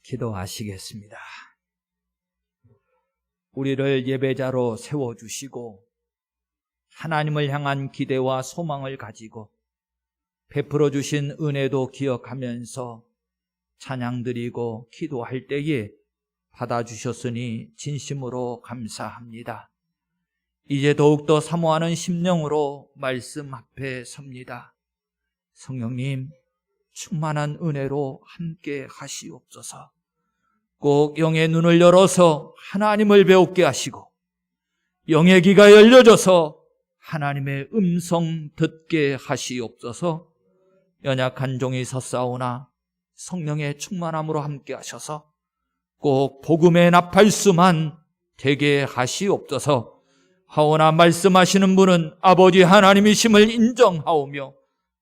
기도하시겠습니다. 우리를 예배자로 세워주시고 하나님을 향한 기대와 소망을 가지고 베풀어 주신 은혜도 기억하면서 찬양드리고 기도할 때에 받아주셨으니 진심으로 감사합니다. 이제 더욱더 사모하는 심령으로 말씀 앞에 섭니다. 성령님, 충만한 은혜로 함께 하시옵소서. 꼭 영의 눈을 열어서 하나님을 배우게 하시고 영의 귀가 열려져서 하나님의 음성 듣게 하시옵소서. 연약한 종이 섰사오나 성령의 충만함으로 함께 하셔서 꼭 복음의 나팔수만 되게 하시옵소서. 하오나 말씀하시는 분은 아버지 하나님이심을 인정하오며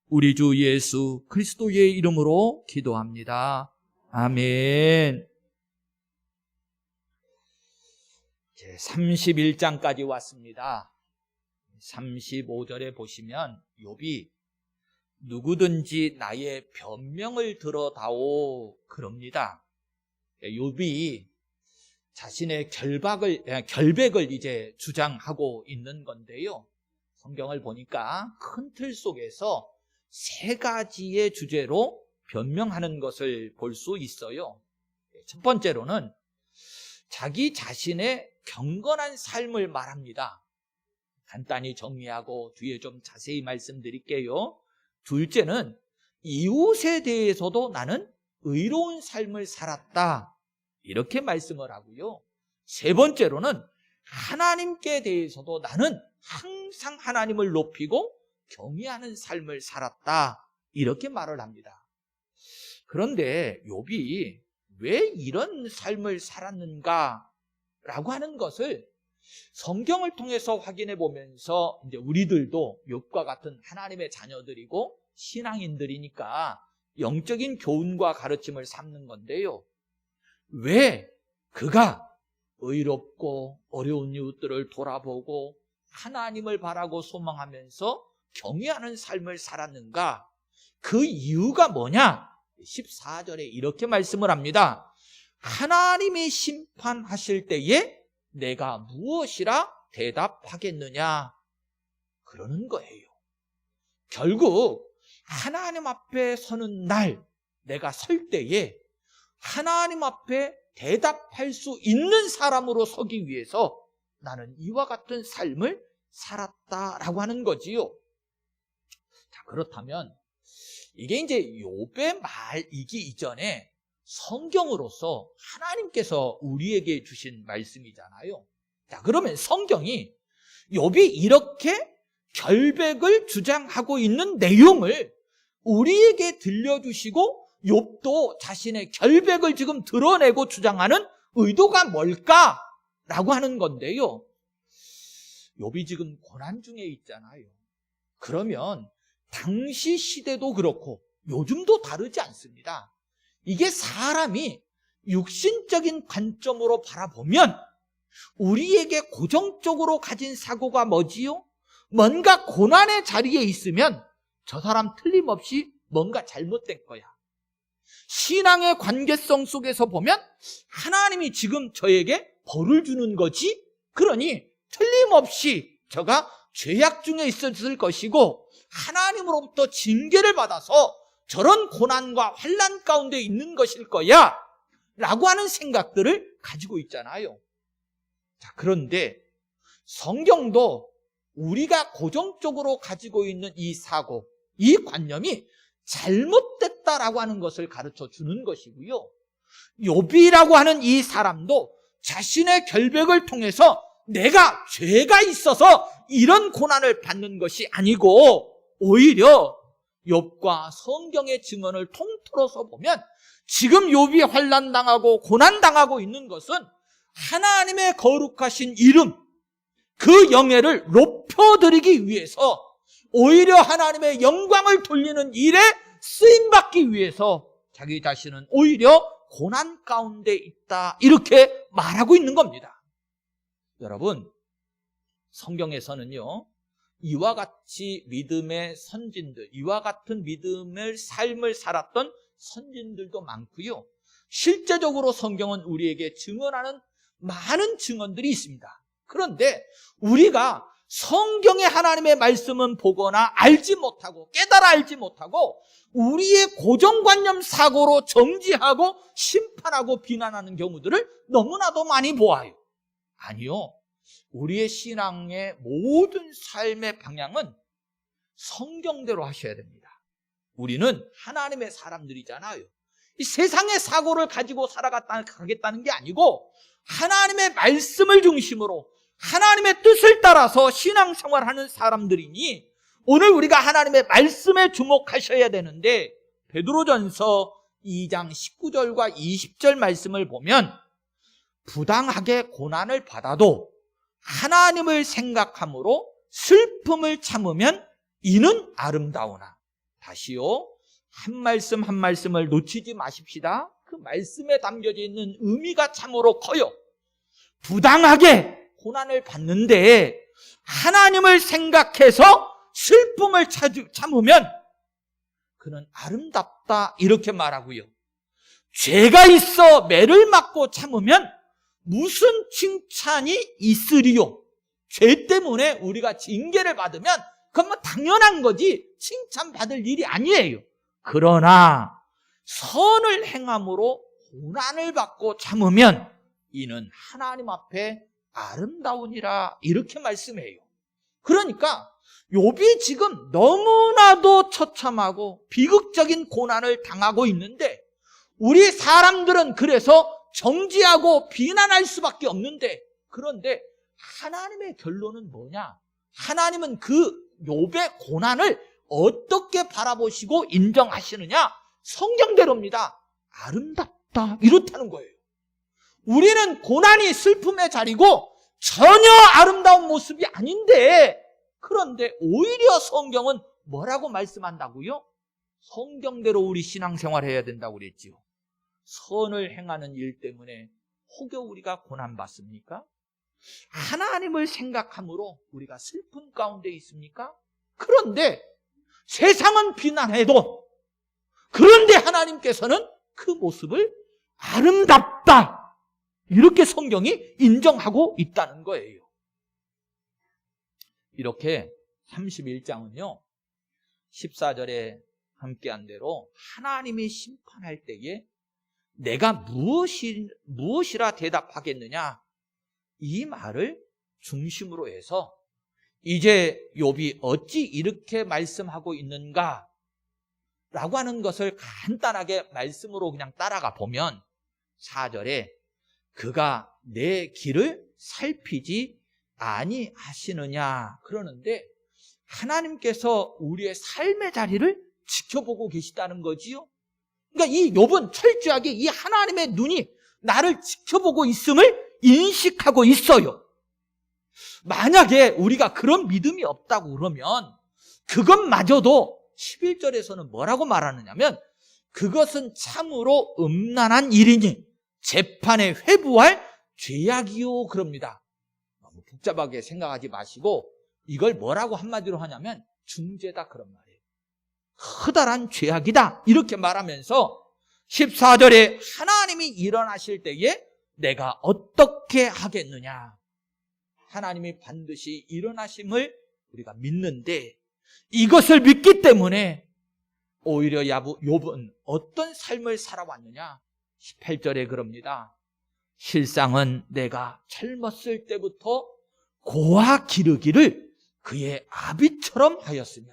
우리 주 예수 그리스도의 이름으로 기도합니다. 아멘. 31장까지 왔습니다. 35절에 보시면 욥이 누구든지 나의 변명을 들어다오 그럽니다. 욥이 자신의 결백을 이제 주장하고 있는 건데요. 성경을 보니까 큰 틀 속에서 세 가지의 주제로 변명하는 것을 볼 수 있어요. 첫 번째로는 자기 자신의 경건한 삶을 말합니다. 간단히 정리하고 뒤에 좀 자세히 말씀드릴게요. 둘째는 이웃에 대해서도 나는 의로운 삶을 살았다, 이렇게 말씀을 하고요. 세 번째로는 하나님께 대해서도 나는 항상 하나님을 높이고 경외하는 삶을 살았다, 이렇게 말을 합니다. 그런데 욥이 왜 이런 삶을 살았는가 라고 하는 것을 성경을 통해서 확인해 보면서 이제 우리들도 욥과 같은 하나님의 자녀들이고 신앙인들이니까 영적인 교훈과 가르침을 삼는 건데요. 왜 그가 의롭고 어려운 이웃들을 돌아보고 하나님을 바라고 소망하면서 경외하는 삶을 살았는가? 그 이유가 뭐냐? 14절에 이렇게 말씀을 합니다. 하나님이 심판하실 때에 내가 무엇이라 대답하겠느냐? 그러는 거예요. 결국 하나님 앞에 서는 날, 내가 설 때에 하나님 앞에 대답할 수 있는 사람으로 서기 위해서 나는 이와 같은 삶을 살았다라고 하는 거지요. 자, 그렇다면 이게 이제 욥의 말이기 이전에 성경으로서 하나님께서 우리에게 주신 말씀이잖아요. 자, 그러면 성경이 욥이 이렇게 결백을 주장하고 있는 내용을 우리에게 들려주시고 욥도 자신의 결백을 지금 드러내고 주장하는 의도가 뭘까라고 하는 건데요. 욥이 지금 고난 중에 있잖아요. 그러면 당시 시대도 그렇고 요즘도 다르지 않습니다. 이게 사람이 육신적인 관점으로 바라보면 우리에게 고정적으로 가진 사고가 뭐지요? 뭔가 고난의 자리에 있으면 저 사람 틀림없이 뭔가 잘못된 거야. 신앙의 관계성 속에서 보면 하나님이 지금 저에게 벌을 주는 거지? 그러니 틀림없이 저가 죄악 중에 있었을 것이고 하나님으로부터 징계를 받아서 저런 고난과 환난 가운데 있는 것일 거야 라고 하는 생각들을 가지고 있잖아요. 자, 그런데 성경도 우리가 고정적으로 가지고 있는 이 사고, 이 관념이 잘못됐다라고 하는 것을 가르쳐 주는 것이고요. 욥이라고 하는 이 사람도 자신의 결백을 통해서 내가 죄가 있어서 이런 고난을 받는 것이 아니고 오히려 욥과 성경의 증언을 통틀어서 보면 지금 욥이 환난당하고 고난당하고 있는 것은 하나님의 거룩하신 이름, 그 영예를 높여드리기 위해서 오히려 하나님의 영광을 돌리는 일에 쓰임받기 위해서 자기 자신은 오히려 고난 가운데 있다, 이렇게 말하고 있는 겁니다. 여러분, 성경에서는요, 이와 같이 믿음의 선진들, 이와 같은 믿음의 삶을 살았던 선진들도 많고요. 실제적으로 성경은 우리에게 증언하는 많은 증언들이 있습니다. 그런데 우리가 성경의 하나님의 말씀은 보거나 알지 못하고 깨달아 알지 못하고 우리의 고정관념 사고로 정지하고 심판하고 비난하는 경우들을 너무나도 많이 보아요. 아니요. 우리의 신앙의 모든 삶의 방향은 성경대로 하셔야 됩니다. 우리는 하나님의 사람들이잖아요. 이 세상의 사고를 가지고 살아가겠다는 게 아니고 하나님의 말씀을 중심으로 하나님의 뜻을 따라서 신앙생활하는 사람들이니 오늘 우리가 하나님의 말씀에 주목하셔야 되는데 베드로전서 2장 19절과 20절 말씀을 보면 부당하게 고난을 받아도 하나님을 생각함으로 슬픔을 참으면 이는 아름다우나. 다시요. 한 말씀 한 말씀을 놓치지 마십시다. 그 말씀에 담겨져 있는 의미가 참으로 커요. 부당하게 고난을 받는데 하나님을 생각해서 슬픔을 참으면 그는 아름답다 이렇게 말하고요. 죄가 있어 매를 맞고 참으면 무슨 칭찬이 있으리요. 죄 때문에 우리가 징계를 받으면 그건 뭐 당연한 거지 칭찬받을 일이 아니에요. 그러나 선을 행함으로 고난을 받고 참으면 이는 하나님 앞에 아름다우니라 이렇게 말씀해요. 그러니까 욥이 지금 너무나도 처참하고 비극적인 고난을 당하고 있는데 우리 사람들은 그래서 정지하고 비난할 수밖에 없는데 그런데 하나님의 결론은 뭐냐? 하나님은 그 욥의 고난을 어떻게 바라보시고 인정하시느냐? 성경대로입니다. 아름답다 이렇다는 거예요. 우리는 고난이 슬픔의 자리고 전혀 아름다운 모습이 아닌데 그런데 오히려 성경은 뭐라고 말씀한다고요? 성경대로 우리 신앙생활해야 된다고 그랬지요. 선을 행하는 일 때문에 혹여 우리가 고난받습니까? 하나님을 생각함으로 우리가 슬픔 가운데 있습니까? 그런데 세상은 비난해도 그런데 하나님께서는 그 모습을 아름답다 이렇게 성경이 인정하고 있다는 거예요. 이렇게 31장은요 14절에 함께한 대로 하나님이 심판할 때에 내가 무엇이라 대답하겠느냐 이 말을 중심으로 해서 이제 욥이 어찌 이렇게 말씀하고 있는가 라고 하는 것을 간단하게 말씀으로 그냥 따라가 보면 4절에 그가 내 길을 살피지 아니하시느냐 그러는데 하나님께서 우리의 삶의 자리를 지켜보고 계시다는 거지요. 그러니까 이 욥은 철저하게 이 하나님의 눈이 나를 지켜보고 있음을 인식하고 있어요. 만약에 우리가 그런 믿음이 없다고 그러면 그것마저도 11절에서는 뭐라고 말하느냐면 그것은 참으로 음란한 일이니 재판에 회부할 죄악이요 그럽니다. 너무 복잡하게 생각하지 마시고 이걸 뭐라고 한마디로 하냐면 중죄다 그런 말이에요. 커다란 죄악이다 이렇게 말하면서 14절에 하나님이 일어나실 때에 내가 어떻게 하겠느냐 하나님이 반드시 일어나심을 우리가 믿는데 이것을 믿기 때문에 오히려 욥은 어떤 삶을 살아왔느냐 18절에 그럽니다. 실상은 내가 젊었을 때부터 고아 기르기를 그의 아비처럼 하였으며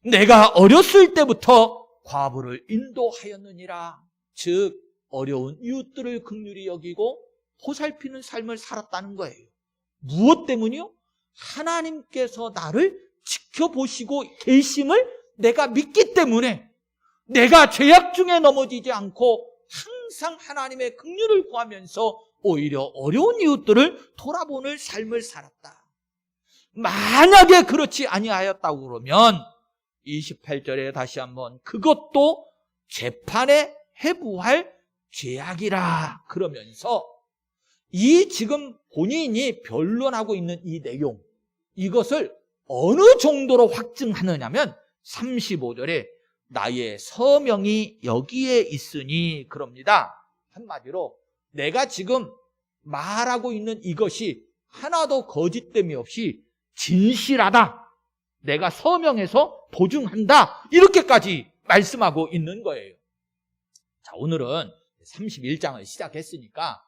내가 어렸을 때부터 과부를 인도하였느니라. 즉 어려운 이웃들을 긍휼히 여기고 보살피는 삶을 살았다는 거예요. 무엇 때문이요? 하나님께서 나를 지켜보시고 계심을 내가 믿기 때문에 내가 죄악 중에 넘어지지 않고 항상 하나님의 긍휼을 구하면서 오히려 어려운 이웃들을 돌아보는 삶을 살았다. 만약에 그렇지 아니하였다고 그러면 28절에 다시 한번 그것도 재판에 회부할 죄악이라 그러면서 이 지금 본인이 변론하고 있는 이 내용 이것을 어느 정도로 확증하느냐면 35절에 나의 서명이 여기에 있으니 그럽니다. 한마디로 내가 지금 말하고 있는 이것이 하나도 거짓됨이 없이 진실하다. 내가 서명해서 보증한다. 이렇게까지 말씀하고 있는 거예요. 자, 오늘은 31장을 시작했으니까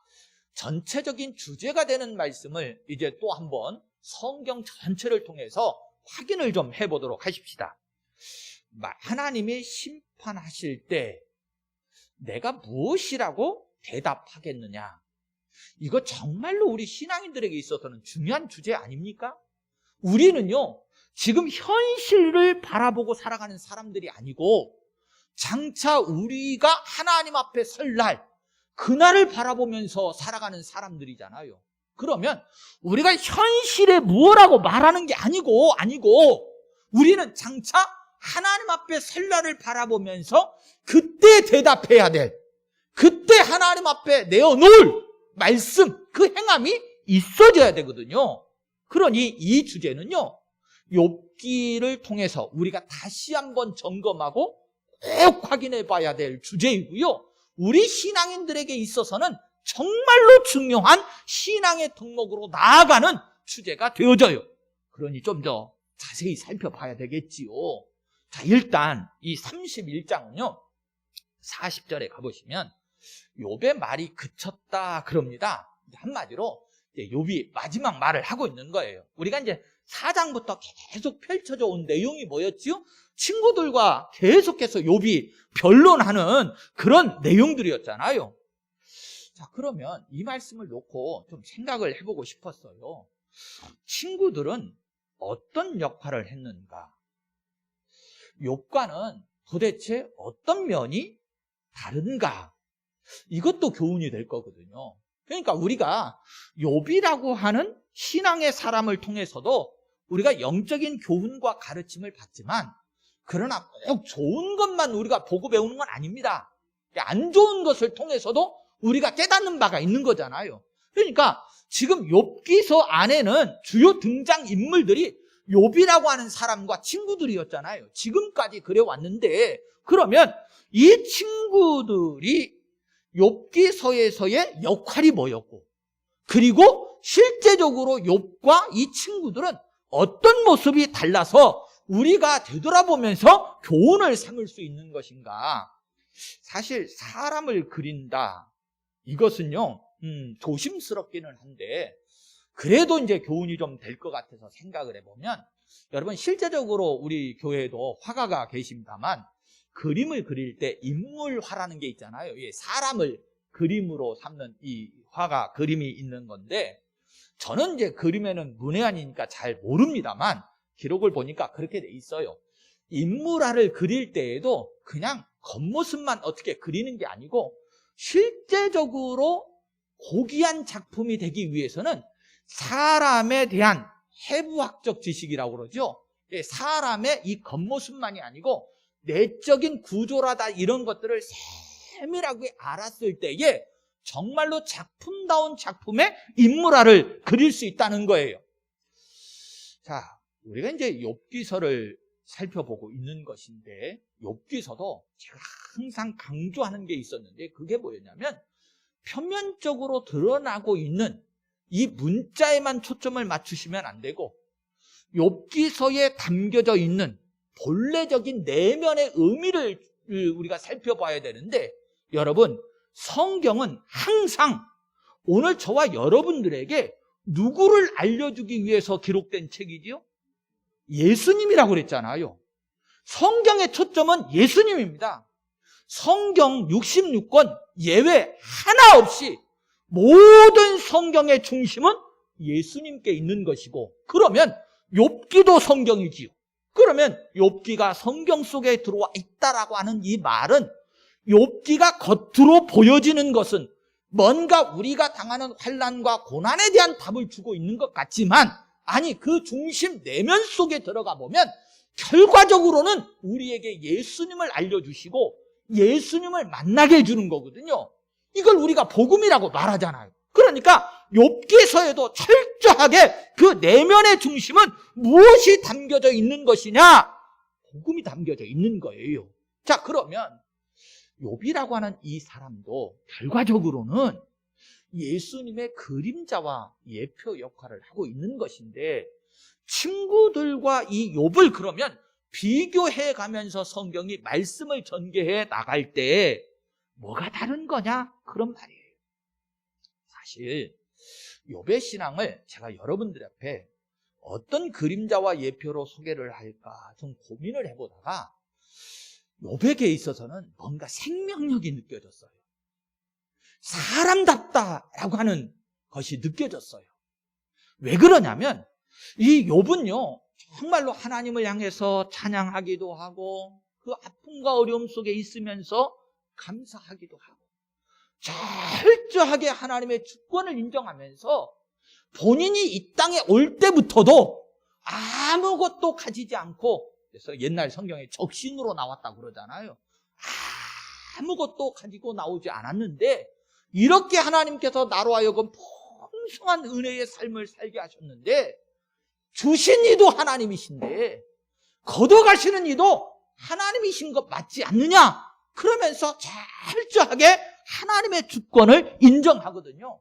전체적인 주제가 되는 말씀을 이제 또 한번 성경 전체를 통해서 확인을 좀 해보도록 하십시다. 하나님이 심판하실 때 내가 무엇이라고 대답하겠느냐? 이거 정말로 우리 신앙인들에게 있어서는 중요한 주제 아닙니까? 우리는요, 지금 현실을 바라보고 살아가는 사람들이 아니고 장차 우리가 하나님 앞에 설 날, 그날을 바라보면서 살아가는 사람들이잖아요. 그러면 우리가 현실에 무엇라고 말하는 게 아니고 우리는 장차 하나님 앞에 설 날을 바라보면서 그때 대답해야 될, 그때 하나님 앞에 내어놓을 말씀, 그 행함이 있어져야 되거든요. 그러니 이 주제는요, 욥기를 통해서 우리가 다시 한번 점검하고 꼭 확인해 봐야 될 주제이고요. 우리 신앙인들에게 있어서는 정말로 중요한 신앙의 덕목으로 나아가는 주제가 되어져요. 그러니 좀 더 자세히 살펴봐야 되겠지요. 자, 일단 이 31장은요, 40절에 가보시면 욥의 말이 그쳤다 그럽니다. 한마디로 욥이 마지막 말을 하고 있는 거예요. 우리가 이제 4장부터 계속 펼쳐져 온 내용이 뭐였지요? 친구들과 계속해서 욥이 변론하는 그런 내용들이었잖아요. 자, 그러면 이 말씀을 놓고 좀 생각을 해보고 싶었어요. 친구들은 어떤 역할을 했는가? 욥과는 도대체 어떤 면이 다른가? 이것도 교훈이 될 거거든요. 그러니까 우리가 욥이라고 하는 신앙의 사람을 통해서도 우리가 영적인 교훈과 가르침을 받지만, 그러나 꼭 좋은 것만 우리가 보고 배우는 건 아닙니다. 안 좋은 것을 통해서도 우리가 깨닫는 바가 있는 거잖아요. 그러니까 지금 욥기서 안에는 주요 등장인물들이 욥이라고 하는 사람과 친구들이었잖아요. 지금까지 그래 왔는데, 그러면 이 친구들이 욥기서에서의 역할이 뭐였고, 그리고 실제적으로 욥과 이 친구들은 어떤 모습이 달라서 우리가 되돌아보면서 교훈을 삼을 수 있는 것인가? 사실 사람을 그린다, 이것은요, 조심스럽기는 한데 그래도 이제 교훈이 좀 될 것 같아서 생각을 해보면, 여러분 실제적으로 우리 교회에도 화가가 계십니다만 그림을 그릴 때 인물화라는 게 있잖아요. 사람을 그림으로 삼는 이 화가 그림이 있는 건데, 저는 이제 그림에는 문외한이니까 잘 모릅니다만 기록을 보니까 그렇게 돼 있어요. 인물화를 그릴 때에도 그냥 겉모습만 어떻게 그리는 게 아니고 실제적으로 고귀한 작품이 되기 위해서는 사람에 대한 해부학적 지식이라고 그러죠. 사람의 이 겉모습만이 아니고 내적인 구조라다 이런 것들을 세밀하게 알았을 때에 정말로 작품다운 작품의 인물화를 그릴 수 있다는 거예요. 자, 우리가 이제 욥기서를 살펴보고 있는 것인데, 욥기서도 제가 항상 강조하는 게 있었는데, 그게 뭐였냐면 표면적으로 드러나고 있는 이 문자에만 초점을 맞추시면 안 되고 욥기서에 담겨져 있는 본래적인 내면의 의미를 우리가 살펴봐야 되는데, 여러분 성경은 항상 오늘 저와 여러분들에게 누구를 알려주기 위해서 기록된 책이지요? 예수님이라고 그랬잖아요. 성경의 초점은 예수님입니다. 성경 66권 예외 하나 없이 모든 성경의 중심은 예수님께 있는 것이고, 그러면 욥기도 성경이지요. 그러면 욥기가 성경 속에 들어와 있다라고 하는 이 말은, 욥기가 겉으로 보여지는 것은 뭔가 우리가 당하는 환난과 고난에 대한 답을 주고 있는 것 같지만, 아니 그 중심 내면 속에 들어가 보면 결과적으로는 우리에게 예수님을 알려주시고 예수님을 만나게 해주는 거거든요. 이걸 우리가 복음이라고 말하잖아요. 그러니까 욥기서에도 철저하게 그 내면의 중심은 무엇이 담겨져 있는 것이냐? 복음이 담겨져 있는 거예요. 자, 그러면 욥이라고 하는 이 사람도 결과적으로는 예수님의 그림자와 예표 역할을 하고 있는 것인데, 친구들과 이 욥을 그러면 비교해 가면서 성경이 말씀을 전개해 나갈 때 뭐가 다른 거냐? 그런 말이에요. 사실 욥의 신앙을 제가 여러분들 앞에 어떤 그림자와 예표로 소개를 할까 좀 고민을 해보다가 욥에게 있어서는 뭔가 생명력이 느껴졌어요. 사람답다라고 하는 것이 느껴졌어요. 왜 그러냐면 이 욥은요, 정말로 하나님을 향해서 찬양하기도 하고 그 아픔과 어려움 속에 있으면서 감사하기도 하고 철저하게 하나님의 주권을 인정하면서 본인이 이 땅에 올 때부터도 아무것도 가지지 않고, 그래서 옛날 성경에 적신으로 나왔다고 그러잖아요. 아무것도 가지고 나오지 않았는데 이렇게 하나님께서 나로 하여금 풍성한 은혜의 삶을 살게 하셨는데, 주신 이도 하나님이신데 걷어가시는 이도 하나님이신 것 맞지 않느냐? 그러면서 철저하게 하나님의 주권을 인정하거든요.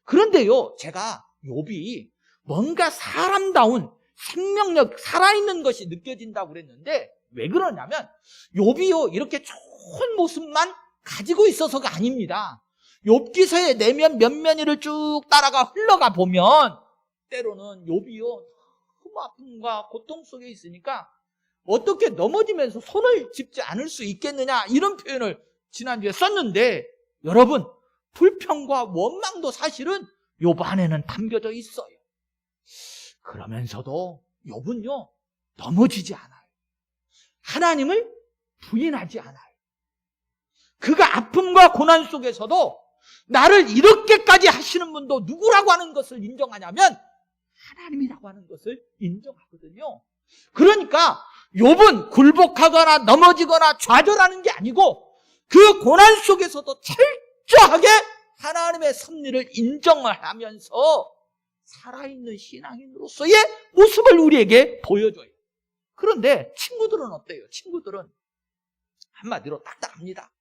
그런데요, 제가 욥이 뭔가 사람다운 생명력, 살아있는 것이 느껴진다고 그랬는데, 왜 그러냐면 욥이요, 이렇게 좋은 모습만 가지고 있어서가 아닙니다. 욥기서의 내면 면면이를 쭉 따라가 흘러가 보면 때로는 욥이요, 너무 아픔과 고통 속에 있으니까 어떻게 넘어지면서 손을 짚지 않을 수 있겠느냐, 이런 표현을 지난주에 썼는데, 여러분, 불평과 원망도 사실은 욥 안에는 담겨져 있어요. 그러면서도 욥은요, 넘어지지 않아요. 하나님을 부인하지 않아요. 그가 아픔과 고난 속에서도 나를 이렇게까지 하시는 분도 누구라고 하는 것을 인정하냐면 하나님이라고 하는 것을 인정하거든요. 그러니까 욥은 굴복하거나 넘어지거나 좌절하는 게 아니고 그 고난 속에서도 철저하게 하나님의 섭리를 인정을 하면서 살아있는 신앙인으로서의 모습을 우리에게 보여줘요. 그런데 친구들은 어때요? 친구들은 한마디로 딱딱합니다.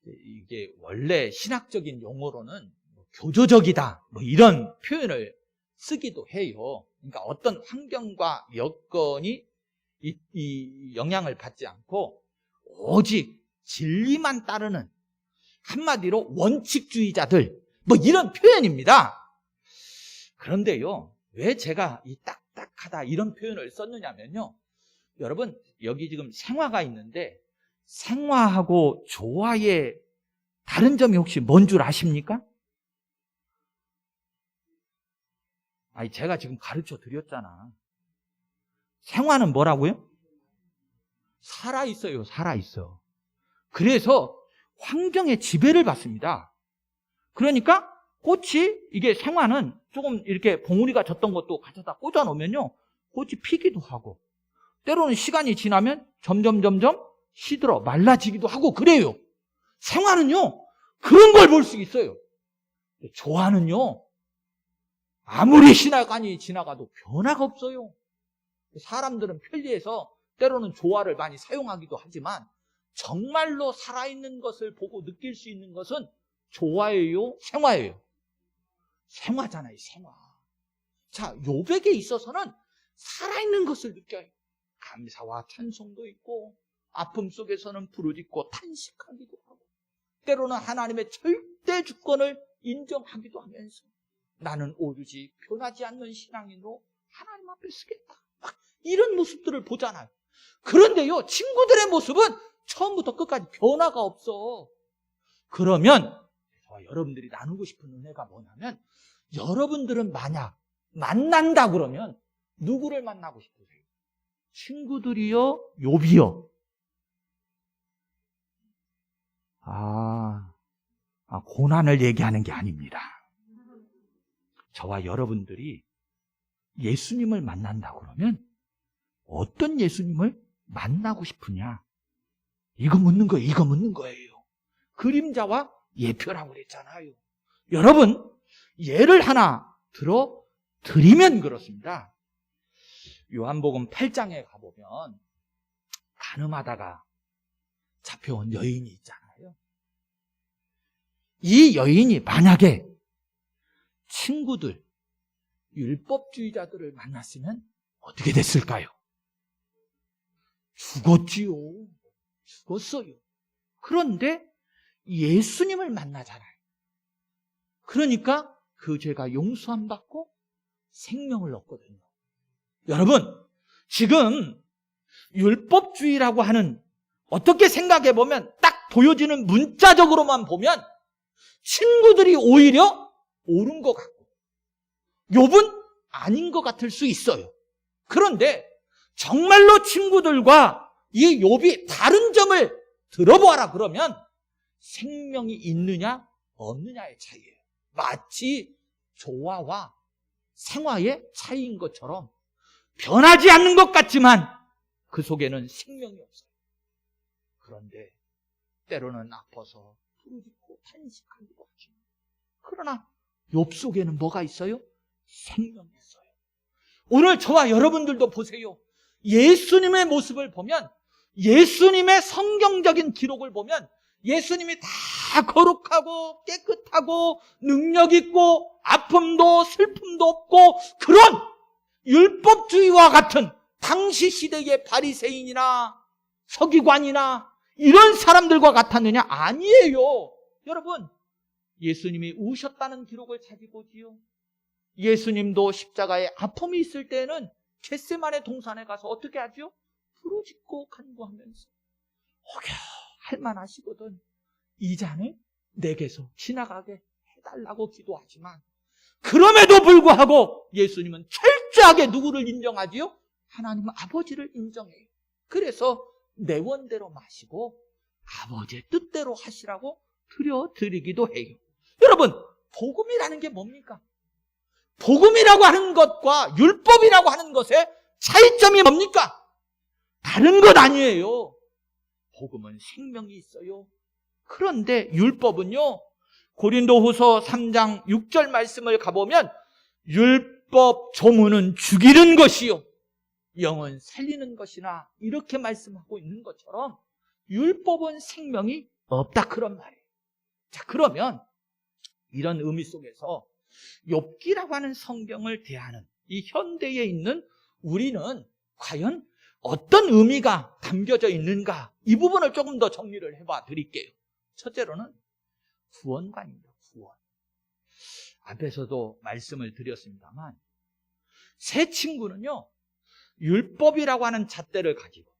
이게 원래 신학적인 용어로는 교조적이다, 이런 표현을 쓰기도 해요. 그러니까 어떤 환경과 여건이 이 영향을 받지 않고 오직 진리만 따르는, 한마디로 원칙주의자들, 이런 표현입니다. 그런데요, 왜 제가 이 딱딱하다 이런 표현을 썼느냐면요, 여러분, 여기 지금 생화가 있는데 생화하고 조화의 다른 점이 혹시 뭔 줄 아십니까? 아니, 제가 지금 가르쳐 드렸잖아. 생화는 뭐라고요? 살아있어요. 살아있어. 그래서 환경의 지배를 받습니다. 그러니까 꽃이, 이게 생화는 조금 이렇게 봉우리가 졌던 것도 가져다 꽂아 놓으면요, 꽃이 피기도 하고 때로는 시간이 지나면 점점 시들어 말라지기도 하고 그래요. 생화는요, 그런 걸 볼 수 있어요. 조화는요, 아무리 시간이 지나가도 변화가 없어요. 사람들은 편리해서 때로는 조화를 많이 사용하기도 하지만 정말로 살아있는 것을 보고 느낄 수 있는 것은 조화예요, 생화예요? 생화잖아요, 생화. 자, 욥에게 있어서는 살아있는 것을 느껴요. 감사와 찬송도 있고 아픔 속에서는 부르짖고 탄식하기도 하고 때로는 하나님의 절대 주권을 인정하기도 하면서 나는 오르지 변하지 않는 신앙인으로 하나님 앞에 서겠다, 이런 모습들을 보잖아요. 그런데요, 친구들의 모습은 처음부터 끝까지 변화가 없어. 그러면 저와 여러분들이 나누고 싶은 은혜가 뭐냐면, 여러분들은 만약 만난다 그러면 누구를 만나고 싶으세요? 친구들이요, 욥이요? 고난을 얘기하는 게 아닙니다. 저와 여러분들이 예수님을 만난다 그러면 어떤 예수님을 만나고 싶으냐? 이거 묻는 거예요. 그림자와 예표라고 그랬잖아요. 여러분, 예를 하나 들어 드리면 그렇습니다. 요한복음 8장에 가보면 간음하다가 잡혀온 여인이 있잖아요. 이 여인이 만약에 친구들, 율법주의자들을 만났으면 어떻게 됐을까요? 죽었지요. 죽었어요. 그런데 예수님을 만나잖아요. 그러니까 그 죄가 용서함 받고 생명을 얻거든요. 여러분, 지금 율법주의라고 하는, 어떻게 생각해 보면 딱 보여지는 문자적으로만 보면 친구들이 오히려 옳은 것 같고 욥은 아닌 것 같을 수 있어요. 그런데 정말로 친구들과 이 욥이 다른 점을 들어보아라 그러면 생명이 있느냐 없느냐의 차이예요. 마치 조화와 생화의 차이인 것처럼 변하지 않는 것 같지만 그 속에는 생명이 없어요. 그런데 때로는 아파서 부르짖고 탄식하기도 하죠. 그러나 욥 속에는 뭐가 있어요? 생명이 있어요. 오늘 저와 여러분들도 보세요. 예수님의 모습을 보면, 예수님의 성경적인 기록을 보면 예수님이 다 거룩하고 깨끗하고 능력 있고 아픔도 슬픔도 없고 그런 율법주의와 같은 당시 시대의 바리새인이나 서기관이나 이런 사람들과 같았느냐? 아니에요. 여러분, 예수님이 우셨다는 기록을 찾아보지요. 예수님도 십자가에 아픔이 있을 때는 겟세마네 동산에 가서 어떻게 하죠? 부르짖고 간구하면서 할만하시거든. 이 잔을 내게서 지나가게 해달라고 기도하지만 그럼에도 불구하고 예수님은 철저하게 누구를 인정하지요? 하나님 아버지를 인정해요. 그래서 내 원대로 마시고 아버지의 뜻대로 하시라고 드리기도 해요. 여러분, 복음이라는 게 뭡니까? 복음이라고 하는 것과 율법이라고 하는 것의 차이점이 뭡니까? 다른 것 아니에요. 복음은 생명이 있어요. 그런데 율법은요, 고린도후서 3장 6절 말씀을 가보면 율법 조문은 죽이는 것이요 영은 살리는 것이나 이렇게 말씀하고 있는 것처럼 율법은 생명이 없다, 그런 말이에요. 자, 그러면 이런 의미 속에서 욥기라고 하는 성경을 대하는 이 현대에 있는 우리는 과연 어떤 의미가 담겨져 있는가, 이 부분을 조금 더 정리를 해봐 드릴게요. 첫째로는 구원관입니다. 구원. 앞에서도 말씀을 드렸습니다만 새 친구는요, 율법이라고 하는 잣대를 가지고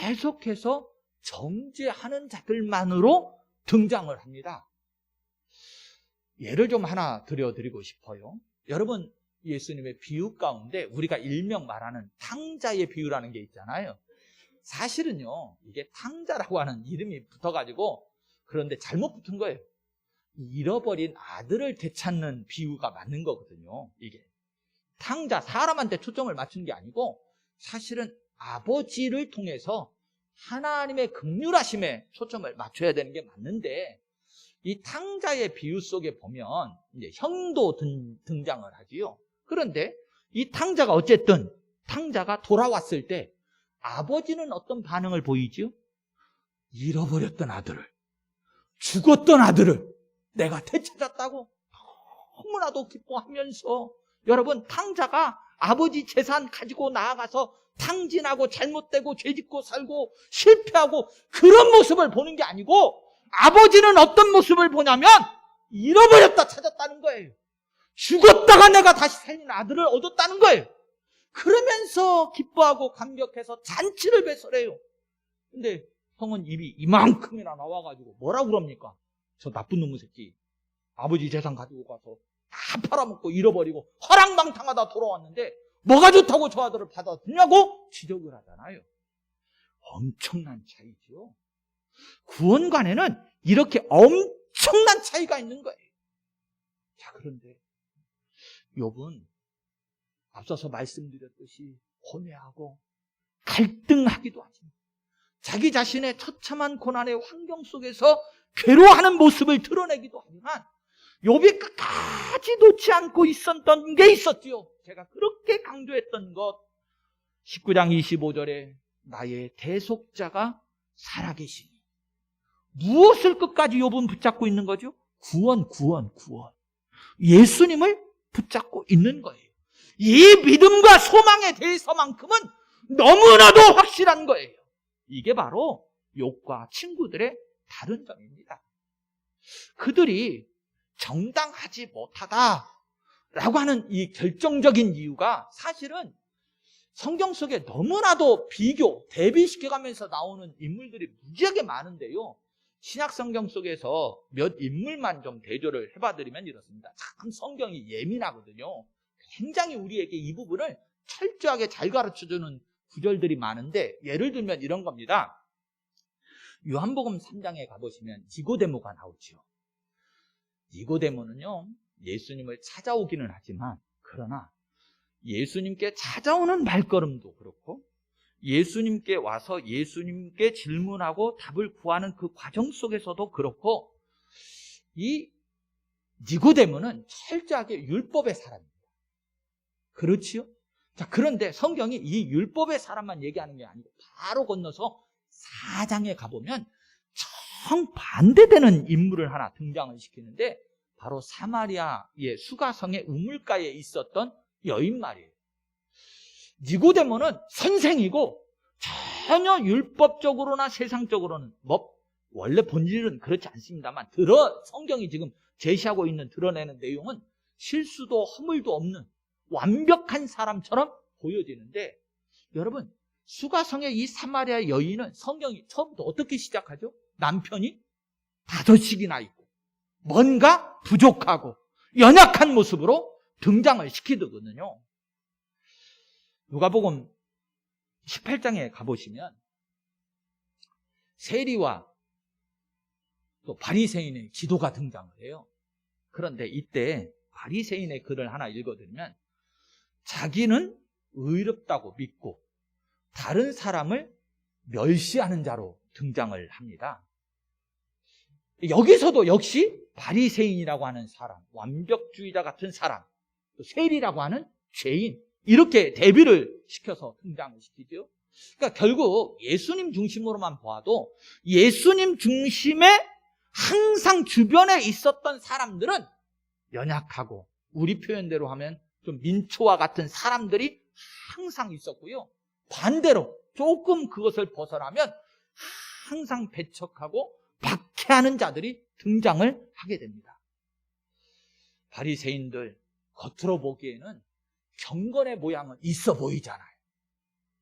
계속해서 정죄하는 자들만으로 등장을 합니다. 예를 좀 하나 드려드리고 싶어요. 여러분, 예수님의 비유 가운데 우리가 일명 말하는 탕자의 비유라는 게 있잖아요. 사실은요, 이게 탕자라고 하는 이름이 붙어가지고 그런데 잘못 붙은 거예요. 잃어버린 아들을 되찾는 비유가 맞는 거거든요. 이게 탕자, 사람한테 초점을 맞춘 게 아니고 사실은 아버지를 통해서 하나님의 긍휼하심에 초점을 맞춰야 되는 게 맞는데, 이 탕자의 비유 속에 보면 이제 형도 등장을 하지요. 그런데 이 탕자가 어쨌든 탕자가 돌아왔을 때 아버지는 어떤 반응을 보이지요? 잃어버렸던 아들을, 죽었던 아들을 내가 되찾았다고 너무나도 기뻐하면서, 여러분, 탕자가 아버지 재산 가지고 나아가서 탕진하고 잘못되고 죄짓고 살고 실패하고 그런 모습을 보는 게 아니고, 아버지는 어떤 모습을 보냐면 잃어버렸다 찾았다는 거예요. 죽었다가 내가 다시 살린 아들을 얻었다는 거예요. 그러면서 기뻐하고 감격해서 잔치를 배설해요. 근데 형은 입이 이만큼이나 나와가지고 뭐라고 그럽니까? 저 나쁜 놈의 새끼, 아버지 재산 가지고 가서 다 팔아먹고 잃어버리고 허랑방탕하다 돌아왔는데 뭐가 좋다고 저 아들을 받아주냐고 지적을 하잖아요. 엄청난 차이죠. 구원관에는 이렇게 엄청난 차이가 있는 거예요. 자, 그런데 욥은 앞서서 말씀드렸듯이 혼외하고 갈등하기도 하지만 자기 자신의 처참한 고난의 환경 속에서 괴로워하는 모습을 드러내기도 하지만 욥이 끝까지 놓지 않고 있었던 게 있었지요. 제가 그렇게 강조했던 것, 19장 25절에 나의 대속자가 살아계시니. 무엇을 끝까지 욥은 붙잡고 있는 거죠? 구원. 예수님을 붙잡고 있는 거예요. 이 믿음과 소망에 대해서만큼은 너무나도 확실한 거예요. 이게 바로 욥과 친구들의 다른 점입니다. 그들이 정당하지 못하다라고 하는 이 결정적인 이유가 사실은 성경 속에 너무나도 대비시켜가면서 나오는 인물들이 무지하게 많은데요. 신약 성경 속에서 몇 인물만 좀 대조를 해봐드리면 이렇습니다. 참 성경이 예민하거든요. 굉장히 우리에게 이 부분을 철저하게 잘 가르쳐주는 구절들이 많은데, 예를 들면 이런 겁니다. 요한복음 3장에 가보시면 니고데모가 나오죠. 니고데모는요, 예수님을 찾아오기는 하지만, 그러나 예수님께 찾아오는 발걸음도 그렇고, 예수님께 와서 예수님께 질문하고 답을 구하는 그 과정 속에서도 그렇고, 이 니고데모는 철저하게 율법의 사람입니다. 그렇지요? 자, 그런데 성경이 이 율법의 사람만 얘기하는 게 아니고 바로 건너서 4장에 가보면 정반대되는 인물을 하나 등장을 시키는데, 바로 사마리아의 수가성의 우물가에 있었던 여인 말이에요. 니고데모는 선생이고 전혀 율법적으로나 세상적으로는 원래 본질은 그렇지 않습니다만, 성경이 지금 제시하고 있는 드러내는 내용은 실수도 허물도 없는 완벽한 사람처럼 보여지는데, 여러분, 수가성의 이 사마리아 여인은 성경이 처음부터 어떻게 시작하죠? 남편이 5씩이나 있고 뭔가 부족하고 연약한 모습으로 등장을 시키거든요. 누가복음 18장에 가보시면 세리와 또 바리새인의 지도가 등장을 해요. 그런데 이때 바리새인의 글을 하나 읽어드리면, 자기는 의롭다고 믿고 다른 사람을 멸시하는 자로 등장을 합니다. 여기서도 역시 바리새인이라고 하는 사람, 완벽주의자 같은 사람, 또 세리라고 하는 죄인, 이렇게 대비를 시켜서 등장을 시키죠. 그러니까 결국 예수님 중심으로만 보아도 예수님 중심에 항상 주변에 있었던 사람들은 연약하고, 우리 표현대로 하면 좀 민초와 같은 사람들이 항상 있었고요. 반대로 조금 그것을 벗어나면 항상 배척하고 박해하는 자들이 등장을 하게 됩니다. 바리새인들 겉으로 보기에는 경건의 모양은 있어 보이잖아요.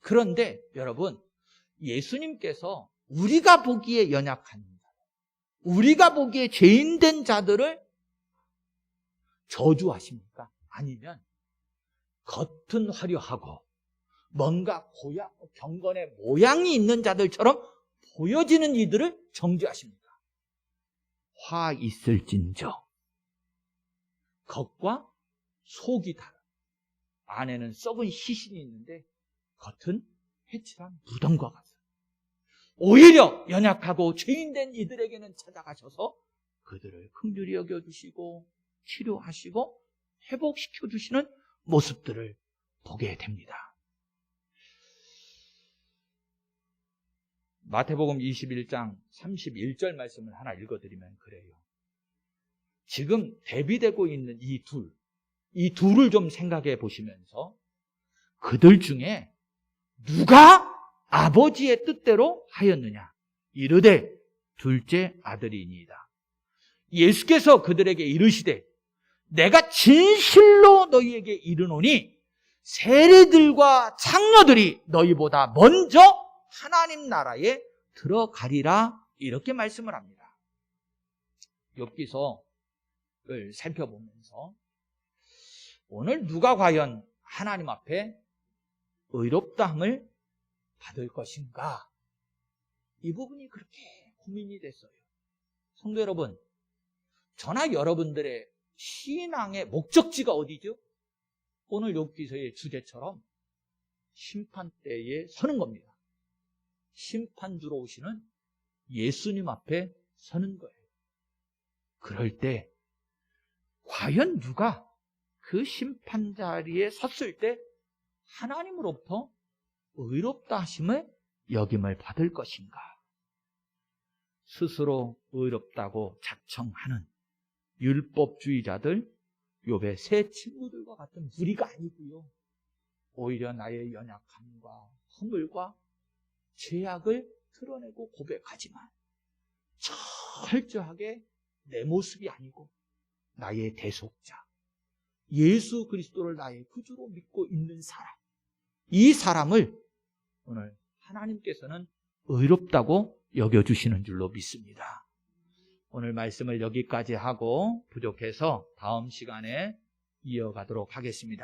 그런데 여러분, 예수님께서 우리가 보기에 연약한 자, 우리가 보기에 죄인된 자들을 저주하십니까? 아니면 겉은 화려하고 뭔가 경건의 모양이 있는 자들처럼 보여지는 이들을 정죄하십니까? 화 있을진저 겉과 속이 다른, 안에는 썩은 시신이 있는데 겉은 회칠한 무덤과 같습니다. 오히려 연약하고 죄인된 이들에게는 찾아가셔서 그들을 긍휼히 여겨주시고 치료하시고 회복시켜주시는 모습들을 보게 됩니다. 마태복음 21장 31절 말씀을 하나 읽어드리면 그래요. 지금 대비되고 있는 이 둘을 좀 생각해 보시면서, 그들 중에 누가 아버지의 뜻대로 하였느냐? 이르되 둘째 아들이니이다. 예수께서 그들에게 이르시되 내가 진실로 너희에게 이르노니 세리들과 창녀들이 너희보다 먼저 하나님 나라에 들어가리라, 이렇게 말씀을 합니다. 욥기서를 살펴보면서 오늘 누가 과연 하나님 앞에 의롭다함을 받을 것인가, 이 부분이 그렇게 고민이 됐어요. 성도 여러분, 저나 여러분들의 신앙의 목적지가 어디죠? 오늘 욥기서의 주제처럼 심판대에 서는 겁니다. 심판주로 오시는 예수님 앞에 서는 거예요. 그럴 때 과연 누가 그 심판 자리에 섰을 때 하나님으로부터 의롭다 하심을 여김을 받을 것인가? 스스로 의롭다고 자청하는 율법주의자들, 욥의 세 친구들과 같은 무리가 아니고요. 오히려 나의 연약함과 허물과 죄악을 드러내고 고백하지만 철저하게 내 모습이 아니고 나의 대속자, 예수 그리스도를 나의 구주로 믿고 있는 사람, 이 사람을 오늘 하나님께서는 의롭다고 여겨주시는 줄로 믿습니다. 오늘 말씀을 여기까지 하고 부족해서 다음 시간에 이어가도록 하겠습니다.